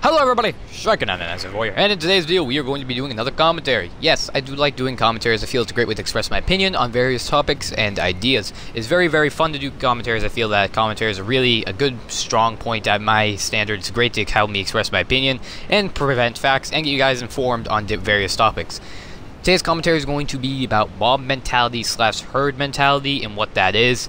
Hello everybody, Striking on an Warrior, and in today's video we are going to be doing another commentary. Yes, I do like doing commentaries. I feel it's a great way to express my opinion on various topics and ideas. It's very fun to do commentaries. I feel that commentaries are really a good, strong point at my standards. It's great to help me express my opinion and prevent facts and get you guys informed on various topics. Today's commentary is going to be about mob mentality / herd mentality and what that is.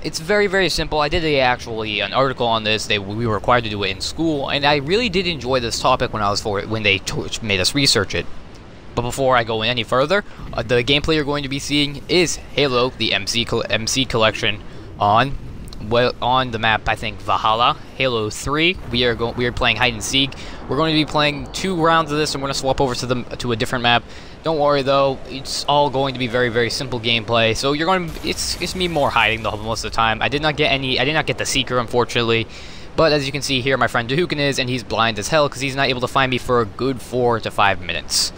It's very simple. I did actually an article on this. We were required to do it in school, and I really did enjoy this topic when they made us research it. But before I go any further, the gameplay you're going to be seeing is Halo, the MC collection on the map, I think Valhalla, Halo 3. We are playing hide and seek. We're going to be playing 2 rounds of this. I'm going to swap over to a different map. Don't worry though, it's all going to be very simple gameplay. So it's me more hiding most of the time. I did not get the Seeker, unfortunately. But as you can see here, my friend Dahukin is, and he's blind as hell because he's not able to find me for a good 4 to 5 minutes.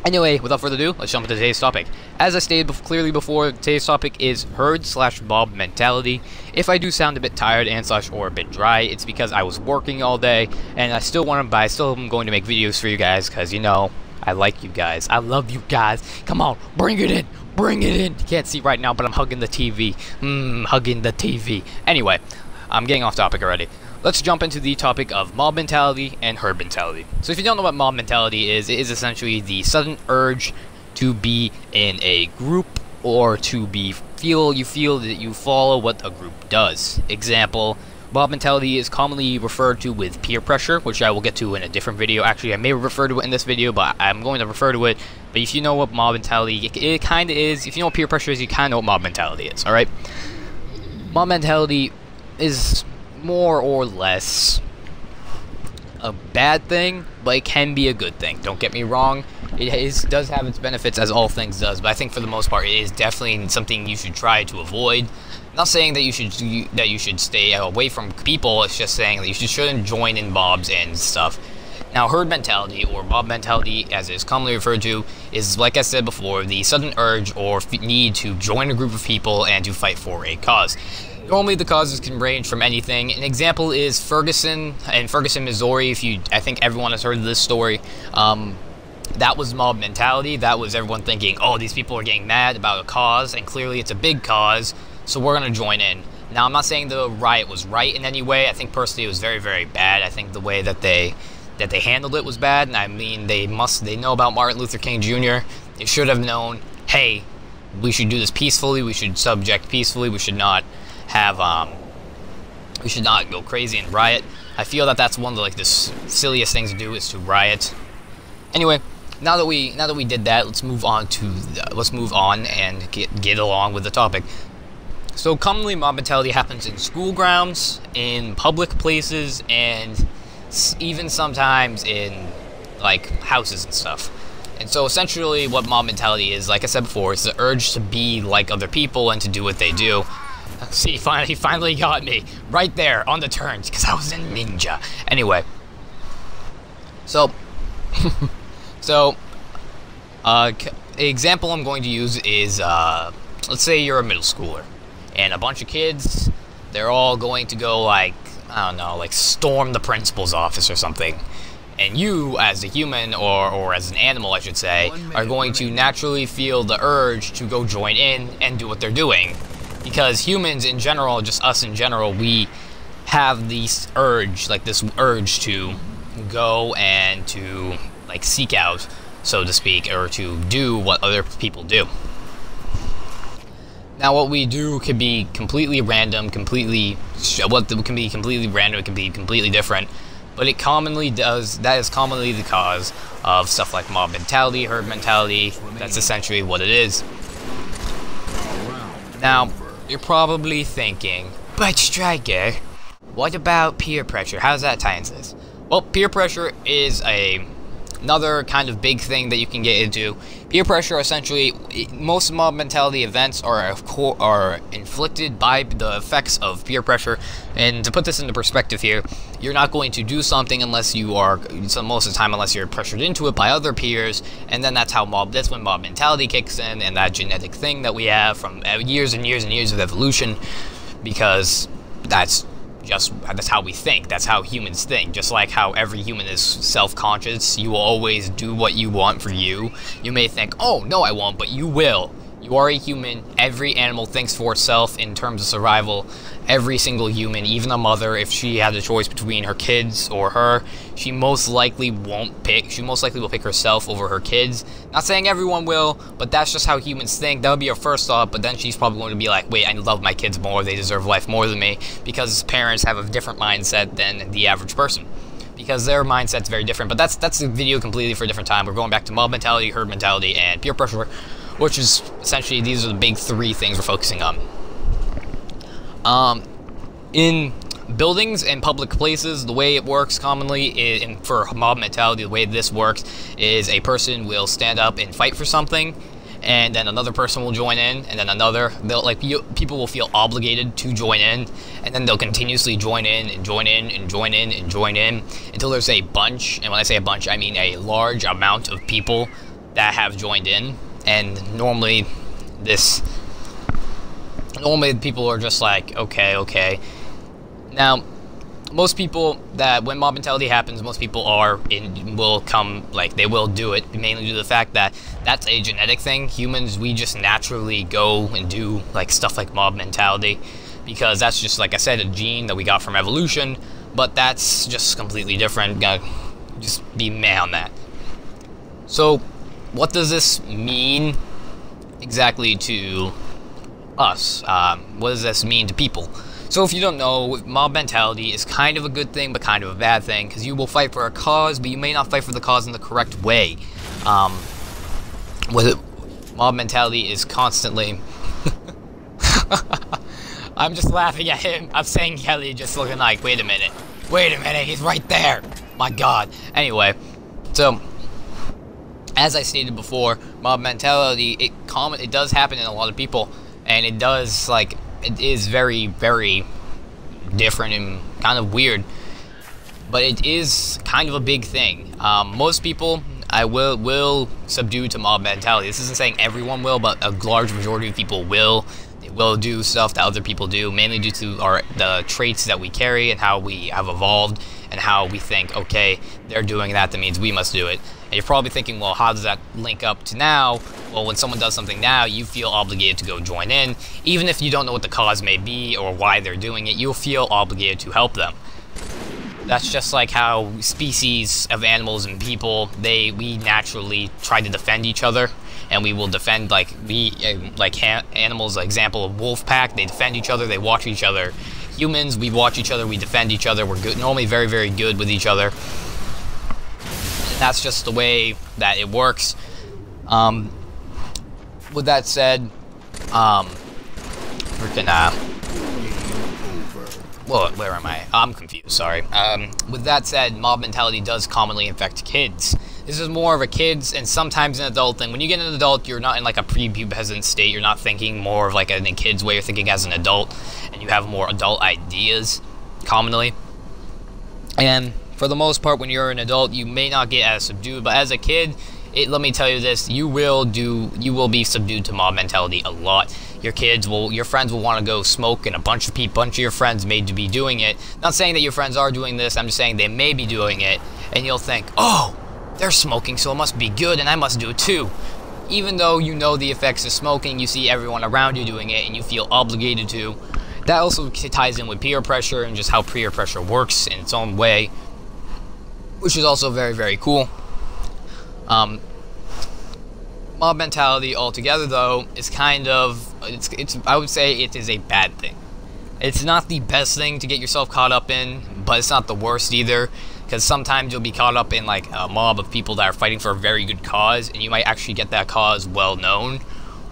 Anyway, without further ado, let's jump into today's topic. As I stated clearly before, today's topic is herd / mob mentality. If I do sound a bit tired and or a bit dry, it's because I was working all day, and I still am going to make videos for you guys, because, you know, I like you guys. I love you guys. Come on, bring it in. Bring it in. You can't see right now, but I'm hugging the TV. Hugging the TV. Anyway, I'm getting off topic already. Let's jump into the topic of mob mentality and herd mentality. So if you don't know what mob mentality is, it is essentially the sudden urge to be in a group or to feel that you follow what a group does. Example, mob mentality is commonly referred to with peer pressure, which I will get to in a different video. Actually, I may refer to it in this video, but I'm going to refer to it. But if you know what mob mentality it kind of is, if you know what peer pressure is, you kind of know what mob mentality is, alright? Mob mentality is more or less a bad thing, but it can be a good thing. Don't get me wrong, it does have its benefits, as all things does, but I think for the most part it is definitely something you should try to avoid. I'm not saying that you should stay away from people. It's just saying that you shouldn't join in mobs and stuff. Now, herd mentality, or mob mentality as it is commonly referred to, is, like I said before, the sudden urge or need to join a group of people and to fight for a cause. Normally, the causes can range from anything. An example is Ferguson, Missouri. I think everyone has heard of this story. That was mob mentality. That was everyone thinking, oh, these people are getting mad about a cause, and clearly it's a big cause, so we're going to join in. Now, I'm not saying the riot was right in any way. I think personally it was very bad. I think the way that they handled it was bad, and I mean, they know about Martin Luther King Jr. They should have known, hey, we should do this peacefully. We should subject peacefully. We should not go crazy and riot. I feel that that's one of the silliest things to do, is to riot. Anyway, now that we did that, let's move on and get along with the topic. So commonly, mob mentality happens in school grounds, in public places, and even sometimes in like houses and stuff. And so essentially, what mob mentality is, like I said before, it's the urge to be like other people and to do what they do. See, he finally got me right there on the turns because I was a ninja. Anyway, so example I'm going to use is let's say you're a middle schooler and a bunch of kids, they're all going to go I don't know, like storm the principal's office or something. And you, as a human, or as an animal, I should say, are going to naturally feel the urge to go join in and do what they're doing. Because humans in general, just us in general, we have this urge to go and to seek out, so to speak, or to do what other people do. Now, what we do can be completely random, it can be completely different, but it commonly does. That is commonly the cause of stuff like mob mentality, herd mentality. That's essentially what it is. Now, you're probably thinking, but Striker, what about peer pressure? How does that tie into this? Well, peer pressure is another kind of big thing that you can get into. Peer pressure, essentially, most mob mentality events are inflicted by the effects of peer pressure. And to put this into perspective here, you're not going to do something unless most of the time, unless you're pressured into it by other peers, and then that's when mob mentality kicks in, and that genetic thing that we have from years and years of evolution, because that's that's how we think. That's how humans think. Just like how every human is self-conscious, you will always do what you want for you. You may think, oh, no, I won't, but you will. You are a human. Every animal thinks for itself in terms of survival. Every single human, even a mother, if she had a choice between her kids or her, she most likely will pick herself over her kids. Not saying everyone will, but that's just how humans think. That would be her first thought, but then she's probably going to be like, wait, I love my kids more, they deserve life more than me, because parents have a different mindset than the average person. Because their mindset's very different, but that's a video completely for a different time. We're going back to mob mentality, herd mentality, and peer pressure, which is essentially, these are the big three things we're focusing on. In buildings and public places, the way it works commonly, for mob mentality, the way this works is a person will stand up and fight for something, and then another person will join in, and then another. People will feel obligated to join in, and then they'll continuously join in and join in and join in and join in until there's a bunch. And when I say a bunch, I mean a large amount of people that have joined in. And normally people are just like, okay. Now, most people when mob mentality happens, most people they will do it, mainly due to the fact that that's a genetic thing. Humans, we just naturally go and do stuff like mob mentality, because that's just, like I said, a gene that we got from evolution, but that's just completely different. Gotta just be meh on that. So, what does this mean exactly to us? What does this mean to people? So if you don't know, mob mentality is kind of a good thing, but kind of a bad thing, because you will fight for a cause, but you may not fight for the cause in the correct way. Mob mentality is constantly... I'm just laughing at him. I'm saying Kelly, just looking like, wait a minute, he's right there. My God. Anyway, so... as I stated before, mob mentality, it does happen in a lot of people, and it is very, very different and kind of weird, but it is kind of a big thing. Most people will subdue to mob mentality. This isn't saying everyone will, but a large majority of people will. They will do stuff that other people do, mainly due to the traits that we carry and how we have evolved and how we think, okay, they're doing that means we must do it. And you're probably thinking, well, how does that link up to now? Well, when someone does something now, you feel obligated to go join in. Even if you don't know what the cause may be or why they're doing it, you'll feel obligated to help them. That's just like how species of animals and people, we naturally try to defend each other. And we will defend, animals, example of wolf pack, they defend each other, they watch each other. Humans, we watch each other, we defend each other, we're normally very, very good with each other. That's just the way that it works. With that said, where am I? I'm confused, sorry. With that said, mob mentality does commonly affect kids. This is more of a kids and sometimes an adult thing. When you get an adult, you're not in a prepubescent state. You're not thinking more of in a kid's way. You're thinking as an adult, and you have more adult ideas, commonly. And for the most part, when you're an adult, you may not get as subdued, but as a kid, let me tell you this, you will be subdued to mob mentality a lot. Your friends will want to go smoke, and a bunch of your friends may be doing it. Not saying that your friends are doing this, I'm just saying they may be doing it, and you'll think, oh, they're smoking, so it must be good, and I must do it too. Even though you know the effects of smoking, you see everyone around you doing it, and you feel obligated to. That also ties in with peer pressure, and just how peer pressure works in its own way, which is also very, very cool. Mob mentality altogether, though, is kind of, I would say it is a bad thing. It's not the best thing to get yourself caught up in, but it's not the worst either, because sometimes you'll be caught up in a mob of people that are fighting for a very good cause, and you might actually get that cause well known,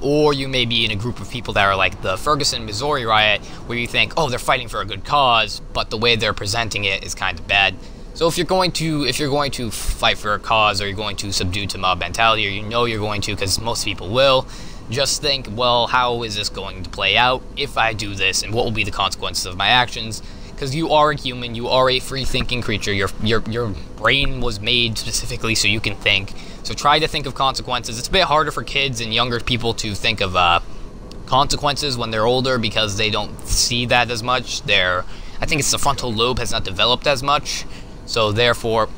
or you may be in a group of people that are like the Ferguson, Missouri riot, where you think, oh, they're fighting for a good cause, but the way they're presenting it is kind of bad. So if you're going to fight for a cause, or you're going to subdue to mob mentality, or you know you're going to, because most people will, just think, well, how is this going to play out if I do this, and what will be the consequences of my actions? Because you are a human, you are a free-thinking creature. Your brain was made specifically so you can think. So try to think of consequences. It's a bit harder for kids and younger people to think of consequences when they're older, because they don't see that as much. I think it's the frontal lobe has not developed as much, so therefore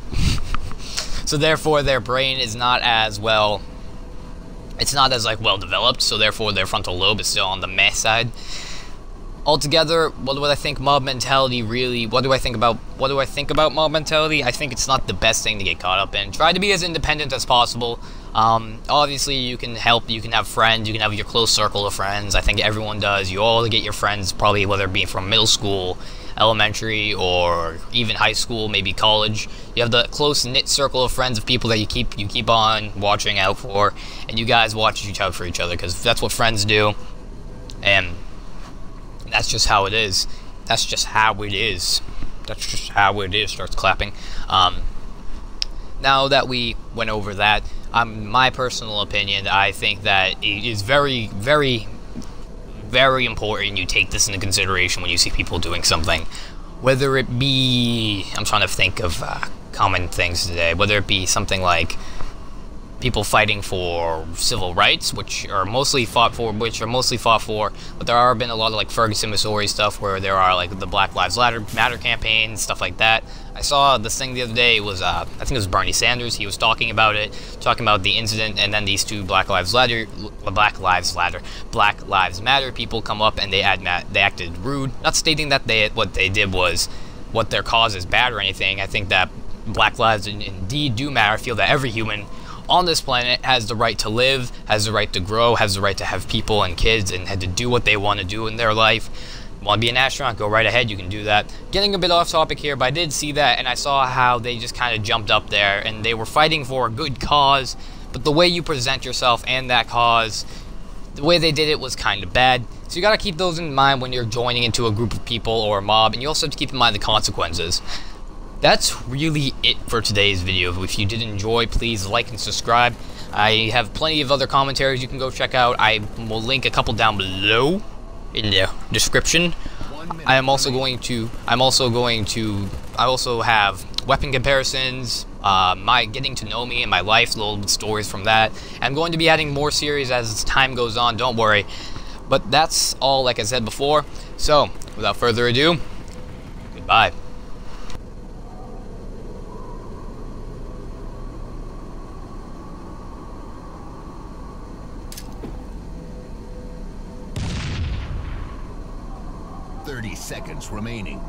their brain is not as well. It's not as like well developed, so therefore their frontal lobe is still on the meh side. Altogether, what do I think mob mentality really? What do I think about mob mentality? I think it's not the best thing to get caught up in. Try to be as independent as possible. Obviously, you can help. You can have friends. You can have your close circle of friends. I think everyone does. You all get your friends, probably whether it be from middle school, elementary, or even high school, maybe college. You have the close knit circle of friends of people that you keep on watching out for, and you guys watch each out for each other because that's what friends do, and that's just how it is. That's just how it is. That's just how it is. Starts clapping. Now that we went over that, my personal opinion, I think that it is very, very, very important you take this into consideration when you see people doing something. Whether it be, I'm trying to think of common things today, whether it be something like people fighting for civil rights, which are mostly fought for, but there have been a lot of like Ferguson, Missouri stuff where there are like the Black Lives Matter campaign, stuff like that. I saw this thing the other day, it was I think it was Bernie Sanders. He was talking about the incident, and then these two Black Lives Matter people come up and they acted rude, not stating that what they did was what their cause is bad or anything. I think that Black lives indeed do matter. I feel that every human on this planet has the right to live, has the right to grow, has the right to have people and kids, and had to do what they want to do in their life. Want to be an astronaut? Go right ahead, you can do that. Getting a bit off topic here, but I did see that, and I saw how they just kind of jumped up there, and they were fighting for a good cause, but the way you present yourself and that cause, the way they did it was kind of bad. So you gotta keep those in mind when you're joining into a group of people or a mob, and you also have to keep in mind the consequences. That's really it for today's video. If you did enjoy, please like and subscribe. I have plenty of other commentaries you can go check out. I will link a couple down below in the description. I also have weapon comparisons, my getting to know me and my life, little stories from that. I'm going to be adding more series as time goes on, don't worry. But that's all, like I said before. So, without further ado, goodbye. Seconds remaining.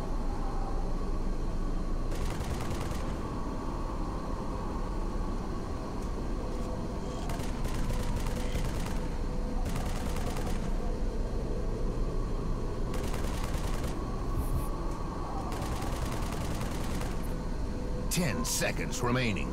Ten seconds remaining.